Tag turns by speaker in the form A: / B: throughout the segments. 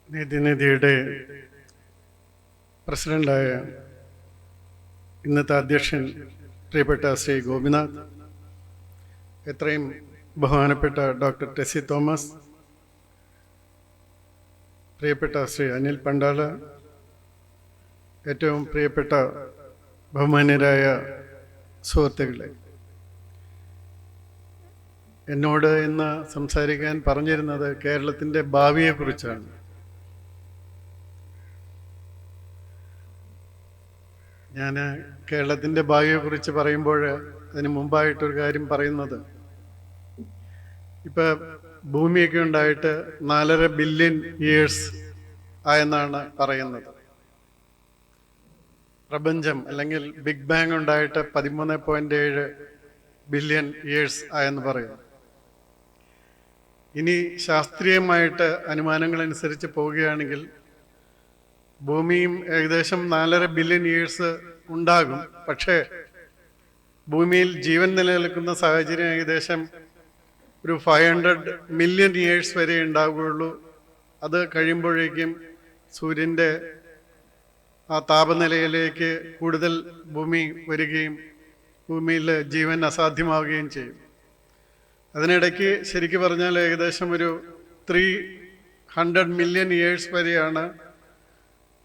A: നീതിനിധിയുടെ പ്രസിഡന്റായ ഇന്നത്തെ അധ്യക്ഷൻ പ്രിയപ്പെട്ട ശ്രീ ഗോപിനാഥ്, എത്രയും ബഹുമാനപ്പെട്ട ഡോക്ടർ ടെസി തോമസ്, പ്രിയപ്പെട്ട ശ്രീ അനിൽ പണ്ടാല, ഏറ്റവും പ്രിയപ്പെട്ട ബഹുമാന്യരായ സുഹൃത്തുക്കളെ, എന്നോട് ഇന്ന് സംസാരിക്കാൻ പറഞ്ഞിരുന്നത് കേരളത്തിൻ്റെ ഭാവിയെക്കുറിച്ചാണ്. ഞാൻ കേരളത്തിൻ്റെ ഭാവിയെക്കുറിച്ച് പറയുമ്പോൾ അതിന് മുമ്പായിട്ടൊരു കാര്യം പറയുന്നത്, ഇപ്പം ഭൂമിയൊക്കെ ഉണ്ടായിട്ട് 4.5 ബില്യൺ ഇയേഴ്സ് ആയെന്നാണ് പറയുന്നത്. പ്രപഞ്ചം അല്ലെങ്കിൽ ബിഗ് ബാങ് ഉണ്ടായിട്ട് 13.7 ബില്യൺ ഇയേഴ്സ് ആയെന്ന് പറയുന്നു. ഇനി ശാസ്ത്രീയമായിട്ട് അനുമാനങ്ങളനുസരിച്ച് പോവുകയാണെങ്കിൽ ഭൂമിയും ഏകദേശം 4.5 ബില്യൺ ഇയേഴ്സ് ഉണ്ടാകും. പക്ഷേ ഭൂമിയിൽ ജീവൻ നിലനിൽക്കുന്ന സാഹചര്യം ഏകദേശം ഒരു 500 മില്യൺ ഇയേഴ്സ് വരെ ഉണ്ടാവുകയുള്ളൂ. അത് കഴിയുമ്പോഴേക്കും സൂര്യൻ്റെ ആ താപനിലയിലേക്ക് കൂടുതൽ ഭൂമി വരികയും ഭൂമിയിൽ ജീവൻ അസാധ്യമാവുകയും ചെയ്യും. അതിനിടയ്ക്ക് ശരിക്കും പറഞ്ഞാൽ ഏകദേശം ഒരു 300 മില്യൺ ഇയേഴ്സ് വരെയാണ്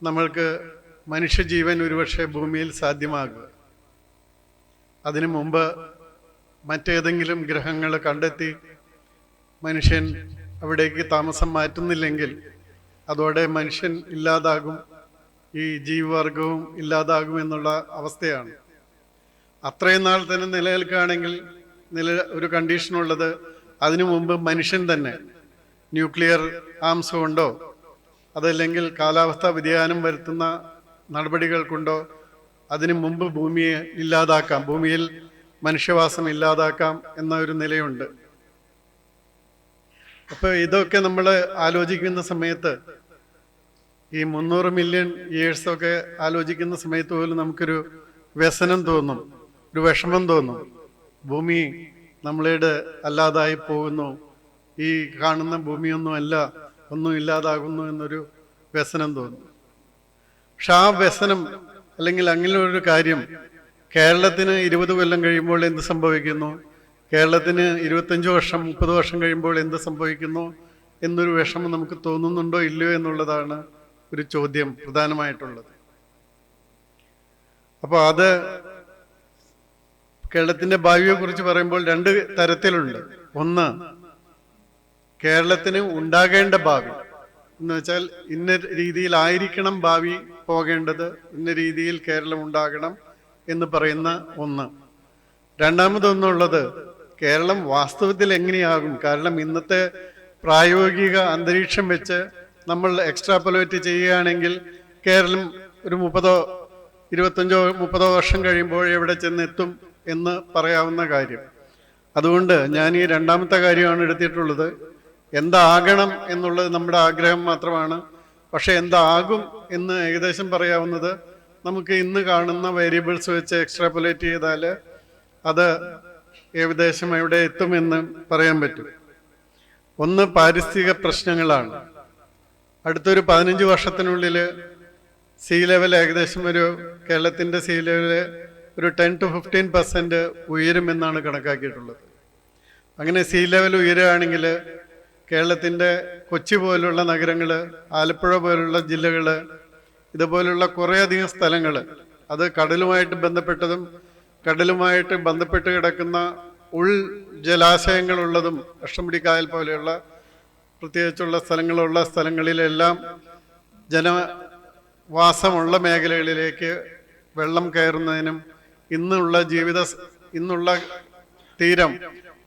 A: നമ്മൾക്ക് മനുഷ്യജീവൻ ഒരുപക്ഷെ ഭൂമിയിൽ സാധ്യമാകുക. അതിനു മുമ്പ് മറ്റേതെങ്കിലും ഗ്രഹങ്ങൾ കണ്ടെത്തി മനുഷ്യൻ അവിടേക്ക് താമസം മാറ്റുന്നില്ലെങ്കിൽ അതോടെ മനുഷ്യൻ ഇല്ലാതാകും, ഈ ജീവിവർഗവും ഇല്ലാതാകും എന്നുള്ള അവസ്ഥയാണ്. അത്രയും നാൾ തന്നെ നിലനിൽക്കുകയാണെങ്കിൽ ഒരു കണ്ടീഷനുള്ളത്, അതിനു മുമ്പ് മനുഷ്യൻ തന്നെ ന്യൂക്ലിയർ ആംസ് കൊണ്ടോ അതല്ലെങ്കിൽ കാലാവസ്ഥാ വ്യതിയാനം വരുത്തുന്ന നടപടികൾ കൊണ്ടോ അതിനു മുമ്പ് ഭൂമിയെ ഇല്ലാതാക്കാം, ഭൂമിയിൽ മനുഷ്യവാസം ഇല്ലാതാക്കാം എന്ന ഒരു നിലയുണ്ട്. അപ്പോൾ ഇതൊക്കെ നമ്മൾ ആലോചിക്കുന്ന സമയത്ത് ഈ 300 മില്യൺ ഇയേഴ്സൊക്കെ ആലോചിക്കുന്ന സമയത്ത് പോലും നമുക്കൊരു വ്യസനം തോന്നും, ഒരു വിഷമം തോന്നും. ഭൂമി നമ്മളേട് അല്ലാതായി പോകുന്നു, ഈ കാണുന്ന ഭൂമിയൊന്നും അല്ല, ഒന്നും ഇല്ലാതാകുന്നു എന്നൊരു വ്യസനം തോന്നും. പക്ഷെ ആ വ്യസനം അല്ലെങ്കിൽ അങ്ങനെ ഒരു കാര്യം കേരളത്തിന് 20 കൊല്ലം കഴിയുമ്പോൾ എന്ത് സംഭവിക്കുന്നു, കേരളത്തിന് 25 വർഷം 30 വർഷം കഴിയുമ്പോൾ എന്ത് സംഭവിക്കുന്നു എന്നൊരു വിഷമം നമുക്ക് തോന്നുന്നുണ്ടോ ഇല്ലയോ എന്നുള്ളതാണ് ഒരു ചോദ്യം പ്രധാനമായിട്ടുള്ളത്. അപ്പോൾ അത് കേരളത്തിൻ്റെ ഭാവിയെക്കുറിച്ച് പറയുമ്പോൾ 2 തരത്തിലുണ്ട്. ഒന്ന്, കേരളത്തിന് ഉണ്ടാകേണ്ട ഭാവി എന്ന് വെച്ചാൽ ഇന്ന രീതിയിലായിരിക്കണം ഭാവി പോകേണ്ടത്, ഇന്ന രീതിയിൽ കേരളം ഉണ്ടാകണം എന്ന് പറയുന്ന ഒന്ന്. രണ്ടാമതൊന്നുള്ളത് കേരളം വാസ്തവത്തിൽ എങ്ങനെയാകും. കാരണം ഇന്നത്തെ പ്രായോഗിക അന്തരീക്ഷം വെച്ച് നമ്മൾ എക്സ്ട്രാപ്പൊലേറ്റ് ചെയ്യുകയാണെങ്കിൽ കേരളം ഒരു 25-30 വർഷം കഴിയുമ്പോൾ എവിടെ ചെന്നെത്തും എന്ന് പറയാവുന്ന കാര്യം. അതുകൊണ്ട് ഞാൻ ഈ രണ്ടാമത്തെ കാര്യമാണ് എടുത്തിട്ടുള്ളത്. എന്താകണം എന്നുള്ളത് നമ്മുടെ ആഗ്രഹം മാത്രമാണ്. പക്ഷെ എന്താകും എന്ന് ഏകദേശം പറയാവുന്നത് നമുക്ക് ഇന്ന് കാണുന്ന വേരിയബിൾസ് വെച്ച് എക്സ്ട്രാപ്പൊലേറ്റ് ചെയ്താൽ അത് ഏകദേശം എവിടെ എത്തുമെന്ന് പറയാൻ പറ്റും. ഒന്ന്, പാരിസ്ഥിതിക പ്രശ്നങ്ങളാണ്. അടുത്തൊരു 15 വർഷത്തിനുള്ളിൽ സീ ലെവൽ ഏകദേശം കേരളത്തിൻ്റെ സീ ലെവൽ ഒരു 10 to 15% ഉയരുമെന്നാണ് കണക്കാക്കിയിട്ടുള്ളത്. അങ്ങനെ സീ ലെവൽ ഉയരുകയാണെങ്കിൽ കേരളത്തിൻ്റെ കൊച്ചി പോലുള്ള നഗരങ്ങൾ, ആലപ്പുഴ പോലുള്ള ജില്ലകൾ, ഇതുപോലുള്ള കുറേയധികം സ്ഥലങ്ങൾ, അത് കടലുമായിട്ട് ബന്ധപ്പെട്ടതും കടലുമായിട്ട് ബന്ധപ്പെട്ട് കിടക്കുന്ന ഉൾ ജലാശയങ്ങളുള്ളതും അഷ്ടമുടിക്കായൽ പോലെയുള്ള പ്രത്യേകിച്ചുള്ള സ്ഥലങ്ങളിലെല്ലാം ജനവാസമുള്ള മേഖലകളിലേക്ക് വെള്ളം കയറുന്നതിനും ഇന്നുള്ള തീരം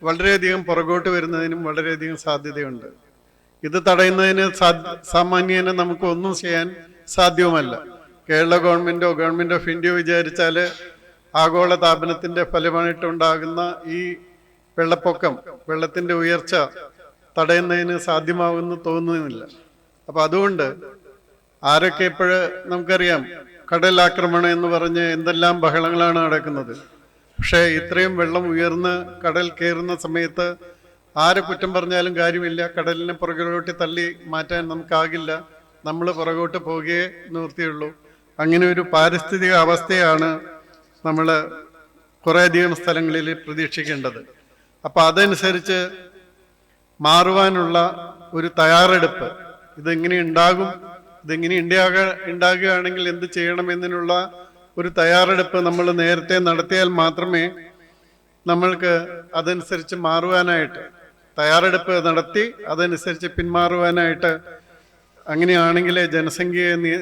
A: വളരെയധികം പുറകോട്ട് വരുന്നതിനും വളരെയധികം സാധ്യതയുണ്ട്. ഇത് തടയുന്നതിന് സാമാന്യേന നമുക്ക് ഒന്നും ചെയ്യാൻ സാധ്യവുമല്ല. കേരള ഗവൺമെൻറ്റോ ഗവൺമെൻറ് ഓഫ് ഇന്ത്യയോ വിചാരിച്ചാൽ ആഗോള താപനത്തിൻ്റെ ഫലമായിട്ടുണ്ടാകുന്ന ഈ വെള്ളപ്പൊക്കം, വെള്ളത്തിൻ്റെ ഉയർച്ച തടയുന്നതിന് സാധ്യമാകുമെന്ന് തോന്നുന്നില്ല. അപ്പം അതുകൊണ്ട് ആരൊക്കെ നമുക്കറിയാം, കടലാക്രമണം എന്ന് പറഞ്ഞ് എന്തെല്ലാം ബഹളങ്ങളാണ് നടക്കുന്നത്. പക്ഷേ ഇത്രയും വെള്ളം ഉയർന്ന് കടൽ കയറുന്ന സമയത്ത് ആരെ കുറ്റം പറഞ്ഞാലും കാര്യമില്ല, കടലിനെ പുറകിലോട്ട് തള്ളി മാറ്റാൻ നമുക്കാകില്ല. നമ്മൾ പുറകോട്ട് പോകുകയേ നിവൃത്തിയുള്ളൂ. അങ്ങനെ ഒരു പാരിസ്ഥിതിക അവസ്ഥയാണ് നമ്മൾ കുറേയധികം സ്ഥലങ്ങളിൽ പ്രതീക്ഷിക്കേണ്ടത്. അപ്പം അതനുസരിച്ച് മാറുവാനുള്ള ഒരു തയ്യാറെടുപ്പ്, ഇതെങ്ങനെ ഉണ്ടാകും, ഇതെങ്ങനെ ഉണ്ടാകുകയാണെങ്കിൽ എന്ത് ചെയ്യണമെന്നതിനുള്ള ഒരു തയ്യാറെടുപ്പ് നമ്മൾ നേരത്തെ നടത്തിയാൽ മാത്രമേ നമ്മൾക്ക് അതനുസരിച്ച് മാറുവാനായിട്ട്, തയ്യാറെടുപ്പ് നടത്തി അതനുസരിച്ച് പിന്മാറുവാനായിട്ട്, അങ്ങനെയാണെങ്കിലേ ജനസംഖ്യയെ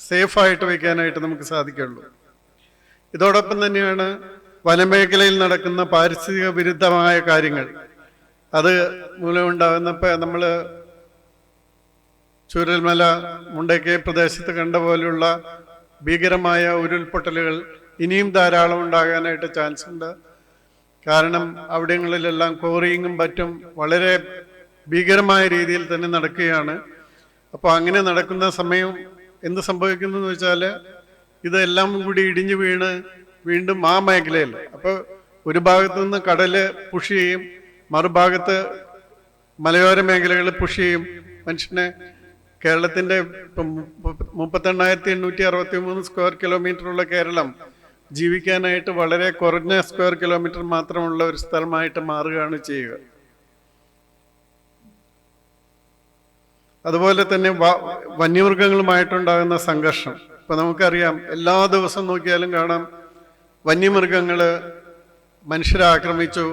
A: സേഫായിട്ട് വയ്ക്കാനായിട്ട് നമുക്ക് സാധിക്കുള്ളൂ. ഇതോടൊപ്പം തന്നെയാണ് വനമേഖലയിൽ നടക്കുന്ന പാരിസ്ഥിതിക വിരുദ്ധമായ കാര്യങ്ങൾ. അത് മൂലമുണ്ടാകുന്നപ്പോൾ നമ്മൾ ചൂരൽമല മുണ്ടക്കൈ പ്രദേശത്ത് കണ്ട പോലെയുള്ള ഭീകരമായ ഉരുൾപൊട്ടലുകൾ ഇനിയും ധാരാളം ഉണ്ടാകാനായിട്ട് ചാൻസ് ഉണ്ട്. കാരണം അവിടങ്ങളിലെല്ലാം കോറിയിങ്ങും മറ്റും വളരെ ഭീകരമായ രീതിയിൽ തന്നെ നടക്കുകയാണ്. അപ്പോൾ അങ്ങനെ നടക്കുന്ന സമയം എന്ത് സംഭവിക്കുന്നു എന്ന് വെച്ചാൽ ഇതെല്ലാം കൂടി ഇടിഞ്ഞു വീണ് വീണ്ടും ആ മേഖലയിൽ, അപ്പോൾ ഒരു ഭാഗത്തു നിന്ന് കടല് പുഷ് ചെയ്യും, മറുഭാഗത്ത് മലയോര മേഖലകൾ പുഷ് ചെയ്യും. മനുഷ്യനെ കേരളത്തിൻ്റെ 3863 സ്ക്വയർ കിലോമീറ്ററുള്ള കേരളം ജീവിക്കാനായിട്ട് വളരെ കുറഞ്ഞ സ്ക്വയർ കിലോമീറ്റർ മാത്രമുള്ള ഒരു സ്ഥലമായിട്ട് മാറുകയാണ് ചെയ്യുക. അതുപോലെ തന്നെ വന്യമൃഗങ്ങളുമായിട്ടുണ്ടാകുന്ന സംഘർഷം. ഇപ്പം നമുക്കറിയാം, എല്ലാ ദിവസവും നോക്കിയാലും കാണാം വന്യമൃഗങ്ങൾ മനുഷ്യരെ ആക്രമിച്ചു.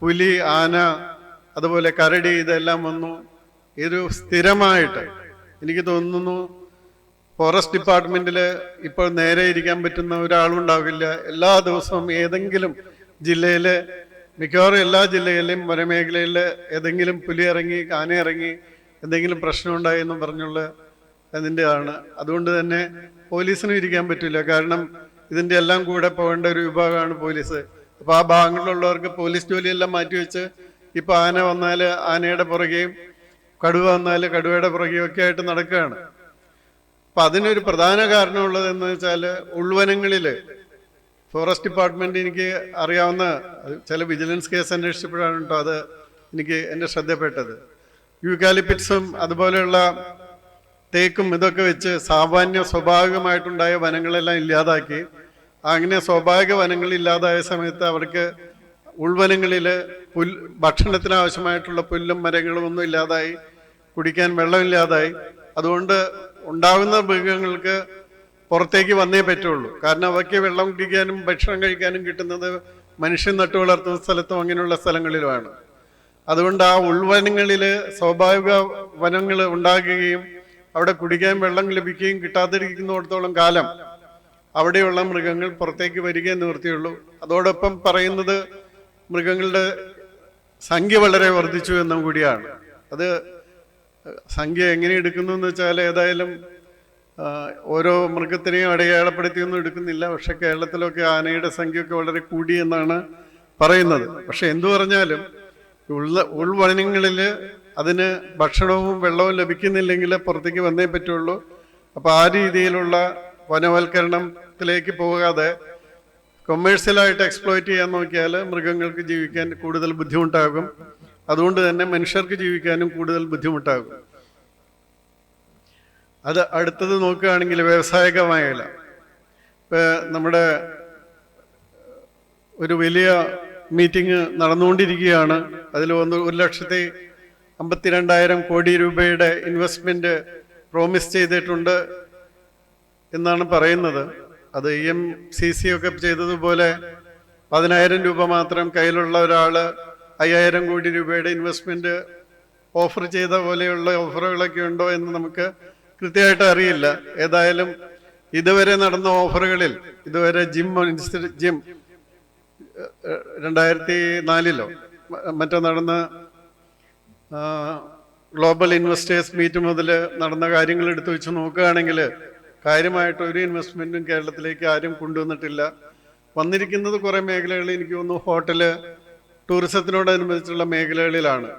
A: പുലി, ആന, അതുപോലെ കരടി, ഇതെല്ലാം വന്നു. ഒരു സ്ഥിരമായിട്ട് എനിക്ക് തോന്നുന്നു ഫോറസ്റ്റ് ഡിപ്പാർട്ട്മെന്റിൽ ഇപ്പോൾ നേരെ ഇരിക്കാൻ പറ്റുന്ന ഒരാളുണ്ടാവില്ല. എല്ലാ ദിവസവും ഏതെങ്കിലും ജില്ലയിൽ, മിക്കവാറും എല്ലാ ജില്ലകളിലും വനമേഖലയിൽ ഏതെങ്കിലും പുലി ഇറങ്ങി, ആന ഇറങ്ങി, എന്തെങ്കിലും പ്രശ്നമുണ്ടായി എന്ന് പറഞ്ഞുള്ള അതിൻ്റെതാണ്. അതുകൊണ്ട് തന്നെ പോലീസിനും ഇരിക്കാൻ പറ്റില്ല. കാരണം ഇതിൻ്റെ എല്ലാം കൂടെ പോകേണ്ട ഒരു വിഭാഗമാണ് പോലീസ്. അപ്പോൾ ആ ഭാഗങ്ങളിലുള്ളവർക്ക് പോലീസ് ജോലിയെല്ലാം മാറ്റിവെച്ച് ഇപ്പോൾ ആന വന്നാൽ ആനയുടെ പുറകെയും, കടുവ വന്നാൽ കടുവയുടെ പുറകെയും ഒക്കെ ആയിട്ട് നടക്കുകയാണ്. അപ്പം അതിനൊരു പ്രധാന കാരണമുള്ളതെന്ന് വെച്ചാൽ ഉൾവനങ്ങളിൽ ഫോറസ്റ്റ് ഡിപ്പാർട്ട്മെന്റ്, എനിക്ക് അറിയാവുന്ന ചില വിജിലൻസ് കേസ് അന്വേഷിച്ചപ്പോഴാണ് കേട്ടോ അത് എനിക്ക് എൻ്റെ ശ്രദ്ധപ്പെട്ടത്. യൂക്കാലിപ്പിറ്റ്സും അതുപോലെയുള്ള തേക്കും ഇതൊക്കെ വെച്ച് സ്വാഭാവികമായിട്ടുണ്ടായ വനങ്ങളെല്ലാം ഇല്ലാതാക്കി. അങ്ങനെ സ്വാഭാവിക വനങ്ങൾ ഇല്ലാതായ സമയത്ത് അവർക്ക് ഉൾവനങ്ങളിൽ ഭക്ഷണത്തിന് ആവശ്യമായിട്ടുള്ള പുല്ലും മരങ്ങളും ഒന്നും ഇല്ലാതായി, കുടിക്കാൻ വെള്ളമില്ലാതായി. അതുകൊണ്ട് ഉണ്ടാകുന്ന മൃഗങ്ങൾക്ക് പുറത്തേക്ക് വന്നേ പറ്റുള്ളൂ. കാരണം അവയ്ക്ക് വെള്ളം കുടിക്കാനും ഭക്ഷണം കഴിക്കാനും കിട്ടുന്നത് മനുഷ്യൻ നട്ടു വളർത്തുന്ന സ്ഥലത്തും അങ്ങനെയുള്ള സ്ഥലങ്ങളിലുമാണ്. അതുകൊണ്ട് ആ ഉൾവനങ്ങളിൽ സ്വാഭാവിക വനങ്ങൾ ഉണ്ടാകുകയും അവിടെ കുടിക്കാൻ വെള്ളം ലഭിക്കുകയും കിട്ടാതിരിക്കുന്നിടത്തോളം കാലം അവിടെയുള്ള മൃഗങ്ങൾ പുറത്തേക്ക് വരികയെ നിവൃത്തിയുള്ളൂ. അതോടൊപ്പം പറയുന്നത് മൃഗങ്ങളുടെ സംഖ്യ വളരെ വർദ്ധിച്ചു എന്നും കൂടിയാണ്. അത് സംഖ്യ എങ്ങനെ എടുക്കുന്നു എന്ന് വെച്ചാൽ, ഏതായാലും ഓരോ മൃഗത്തിനെയും അടയാളപ്പെടുത്തിയൊന്നും എടുക്കുന്നില്ല. പക്ഷെ കേരളത്തിലൊക്കെ ആനയുടെ സംഖ്യയൊക്കെ വളരെ കൂടി എന്നാണ് പറയുന്നത്. പക്ഷെ എന്തു പറഞ്ഞാലും ഉൾവനങ്ങളിൽ അതിന് ഭക്ഷണവും വെള്ളവും ലഭിക്കുന്നില്ലെങ്കിൽ പുറത്തേക്ക് വന്നേ പറ്റുള്ളൂ. അപ്പോൾ ആ രീതിയിലുള്ള വനവൽക്കരണത്തിലേക്ക് പോകാതെ കൊമേഴ്സ്യലായിട്ട് എക്സ്പ്ലോയിറ്റ് ചെയ്യാൻ നോക്കിയാൽ മൃഗങ്ങൾക്ക് ജീവിക്കാൻ കൂടുതൽ ബുദ്ധിമുട്ടാകും. അതുകൊണ്ട് തന്നെ മനുഷ്യർക്ക് ജീവിക്കാനും കൂടുതൽ ബുദ്ധിമുട്ടാകും. അത് അടുത്തത് നോക്കുകയാണെങ്കിൽ വ്യാവസായിക മേഖല. ഇപ്പം നമ്മുടെ ഒരു വലിയ മീറ്റിംഗ് നടന്നുകൊണ്ടിരിക്കുകയാണ്. അതിൽ 1,52,000 കോടി രൂപയുടെ ഇൻവെസ്റ്റ്മെന്റ് പ്രോമിസ് ചെയ്തിട്ടുണ്ട് എന്നാണ് പറയുന്നത്. അത് EMCC ഒക്കെ ചെയ്തതുപോലെ 10,000 രൂപ മാത്രം കയ്യിലുള്ള ഒരാൾ 5,000 കോടി രൂപയുടെ ഇൻവെസ്റ്റ്മെന്റ് ഓഫർ ചെയ്ത പോലെയുള്ള ഓഫറുകളൊക്കെ ഉണ്ടോ എന്ന് നമുക്ക് കൃത്യമായിട്ട് അറിയില്ല. ഏതായാലും ഇതുവരെ നടന്ന ഓഫറുകളിൽ, ഇതുവരെ ജിം 2004 മറ്റോ നടന്ന ഗ്ലോബൽ ഇൻവെസ്റ്റേഴ്സ് മീറ്റ് മുതൽ നടന്ന കാര്യങ്ങൾ എടുത്തു വെച്ച് നോക്കുകയാണെങ്കിൽ കാര്യമായിട്ട് ഒരു ഇൻവെസ്റ്റ്മെന്റും കേരളത്തിലേക്ക് ആരും കൊണ്ടുവന്നിട്ടില്ല. വന്നിരിക്കുന്നത് കുറേ മേഖലകളിൽ, എനിക്ക് തോന്നുന്നു ഹോട്ടല്, ടൂറിസത്തിനോടനുബന്ധിച്ചുള്ള മേഖലകളിലാണ്.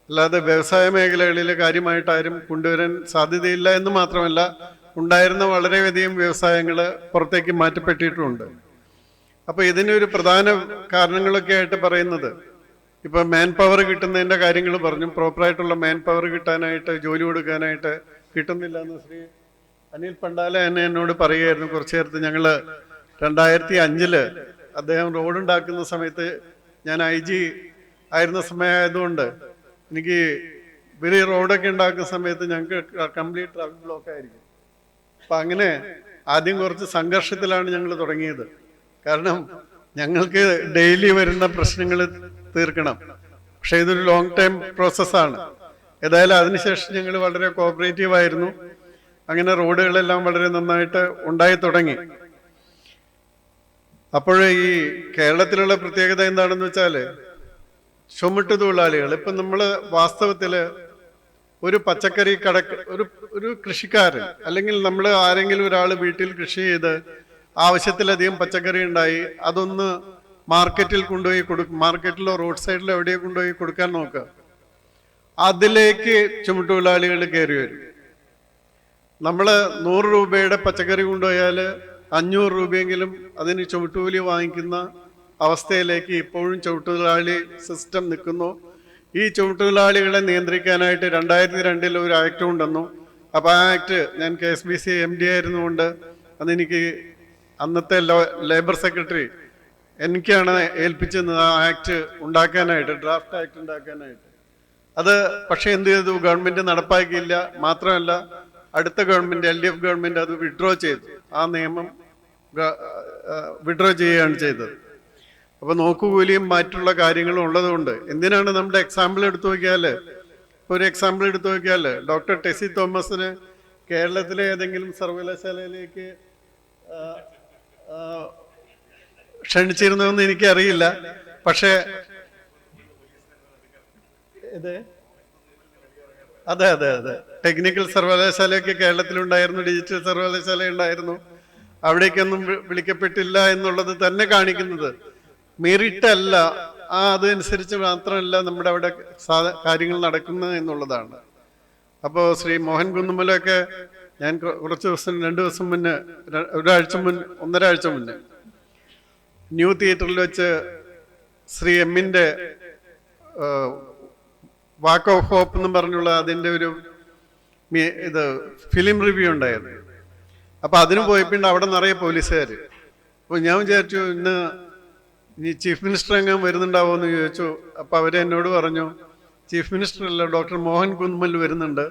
A: അല്ലാതെ വ്യവസായ മേഖലകളിൽ കാര്യമായിട്ട് ആരും കൊണ്ടുവരാൻ സാധ്യതയില്ല എന്ന് മാത്രമല്ല, ഉണ്ടായിരുന്ന വളരെയധികം വ്യവസായങ്ങൾ പുറത്തേക്ക് മാറ്റപ്പെട്ടിട്ടുമുണ്ട്. അപ്പോൾ ഇതിനൊരു പ്രധാന കാരണങ്ങളൊക്കെ ആയിട്ട് പറയുന്നത്, ഇപ്പം മാൻ പവർ കിട്ടുന്നതിൻ്റെ കാര്യങ്ങൾ പറഞ്ഞു. പ്രോപ്പറായിട്ടുള്ള മാൻ പവർ കിട്ടാനായിട്ട്, ജോലി കൊടുക്കാനായിട്ട് കിട്ടുന്നില്ല എന്ന് ശ്രീ അനിൽ പണ്ടാല എന്നെ എന്നോട് പറയുമായിരുന്നു. കുറച്ചു നേരത്ത് ഞങ്ങൾ 2005 അദ്ദേഹം റോഡ് ഉണ്ടാക്കുന്ന സമയത്ത് ഞാൻ IG ആയിരുന്ന സമയമായതുകൊണ്ട് എനിക്ക് ഇവർ റോഡൊക്കെ ഉണ്ടാക്കുന്ന സമയത്ത് ഞങ്ങൾക്ക് കംപ്ലീറ്റ് ട്രാഫിക് ബ്ലോക്ക് ആയിരിക്കും. അപ്പം അങ്ങനെ ആദ്യം കുറച്ച് സംഘർഷത്തിലാണ് ഞങ്ങൾ തുടങ്ങിയത്. കാരണം ഞങ്ങൾക്ക് ഡെയിലി വരുന്ന പ്രശ്നങ്ങൾ തീർക്കണം. പക്ഷെ ഇതൊരു ലോങ് ടൈം പ്രോസസ്സാണ്. ഏതായാലും അതിനുശേഷം ഞങ്ങൾ വളരെ കോപ്പറേറ്റീവ് ആയിരുന്നു. അങ്ങനെ റോഡുകളെല്ലാം വളരെ നന്നായിട്ട് ഉണ്ടായി തുടങ്ങി. അപ്പോൾ ഈ കേരളത്തിലുള്ള പ്രത്യേകത എന്താണെന്ന് വെച്ചാൽ ചുമട്ട് തൊഴിലാളികൾ, ഇപ്പം നമ്മൾ വാസ്തവത്തിൽ ഒരു പച്ചക്കറി ഒരു കൃഷിക്കാരൻ അല്ലെങ്കിൽ നമ്മൾ ആരെങ്കിലും ഒരാൾ വീട്ടിൽ കൃഷി ചെയ്ത് ആവശ്യത്തിലധികം പച്ചക്കറി ഉണ്ടായി അതൊന്ന് മാർക്കറ്റിൽ കൊണ്ടുപോയി മാർക്കറ്റിലോ റോഡ് സൈഡിലോ എവിടെയോ കൊണ്ടുപോയി കൊടുക്കാൻ നോക്കുക. അതിലേക്ക് ചുമട്ടുതൊഴിലാളികൾ കയറി വരും. നമ്മൾ 100 രൂപയുടെ പച്ചക്കറി കൊണ്ടുപോയാൽ 500 രൂപയെങ്കിലും അതിന് ചുമട്ടുകൂലി വാങ്ങിക്കുന്ന അവസ്ഥയിലേക്ക് ഇപ്പോഴും ചുമട്ടുതൊഴിലാളി സിസ്റ്റം നിൽക്കുന്നു. ഈ ചുമട്ടുതൊഴിലാളികളെ നിയന്ത്രിക്കാനായിട്ട് 2002 ഒരു ആക്ട് കൊണ്ടുവന്നു. അപ്പോൾ ആ ആക്ട് ഞാൻ KSBC MD ആയിരുന്നുകൊണ്ട് അതെനിക്ക് അന്നത്തെ ലേബർ സെക്രട്ടറി എനിക്കാണ് ഏൽപ്പിച്ചത് ആ ആക്ട് ഉണ്ടാക്കാനായിട്ട്, ഡ്രാഫ്റ്റ് ആക്ട് ഉണ്ടാക്കാനായിട്ട്. അത് പക്ഷേ എന്ത് ചെയ്തു, ഗവൺമെൻറ് നടപ്പാക്കിയില്ല. മാത്രമല്ല അടുത്ത ഗവൺമെൻറ് LDF ഗവൺമെൻറ് അത് വിഡ്രോ ചെയ്തു. ആ നിയമം വിഡ്രോ ചെയ്യുകയാണ് ചെയ്തത്. അപ്പോൾ നോക്കുകൂലിയും മറ്റുള്ള കാര്യങ്ങളും ഉള്ളതുകൊണ്ട് എന്തിനാണ് നമ്മുടെ എക്സാമ്പിൾ എടുത്തു നോക്കിയാൽ, ഒരു എക്സാമ്പിൾ എടുത്തു നോക്കിയാൽ ഡോക്ടർ ടെസി തോമസിന് കേരളത്തിലെ ഏതെങ്കിലും സർവകലാശാലയിലേക്ക് ക്ഷണിച്ചിരുന്നതെന്ന് എനിക്കറിയില്ല. പക്ഷേ അതെ അതെ അതെ ടെക്നിക്കൽ സർവകലാശാലയൊക്കെ കേരളത്തിലുണ്ടായിരുന്നു, ഡിജിറ്റൽ സർവകലാശാല ഉണ്ടായിരുന്നു. അവിടേക്കൊന്നും വിളിക്കപ്പെട്ടില്ല എന്നുള്ളത് തന്നെ കാണിക്കുന്നത് മെറിറ്റ് അല്ല, അതനുസരിച്ച് മാത്രമല്ല നമ്മുടെ അവിടെ കാര്യങ്ങൾ നടക്കുന്നത് എന്നുള്ളതാണ്. അപ്പോൾ ശ്രീ മോഹൻ കുന്നുമലൊക്കെ ഞാൻ കുറച്ച് ദിവസം 2 ദിവസം മുന്നേ, ഒന്നരാഴ്ച മുന്നേ ന്യൂ തിയേറ്ററിൽ വെച്ച് ശ്രീ എമ്മിൻ്റെ വാക്ക് ഓഫ് ഹോപ്പ് എന്ന് പറഞ്ഞുള്ള അതിൻ്റെ ഒരു ഫിലിം റിവ്യൂ ഉണ്ടായിരുന്നു. അപ്പം അതിന് പോയപ്പോൾ അവിടെ നിറയെ പോലീസുകാർ. അപ്പോൾ ഞാൻ വിചാരിച്ചു ഇന്ന് ചീഫ് മിനിസ്റ്റർ എങ്ങനെ വരുന്നുണ്ടാവോ എന്ന് ചോദിച്ചു. അപ്പം അവരെന്നോട് പറഞ്ഞു ചീഫ് മിനിസ്റ്റർ അല്ല, ഡോക്ടർ മോഹൻ കുന്നുമൽ വരുന്നുണ്ട്,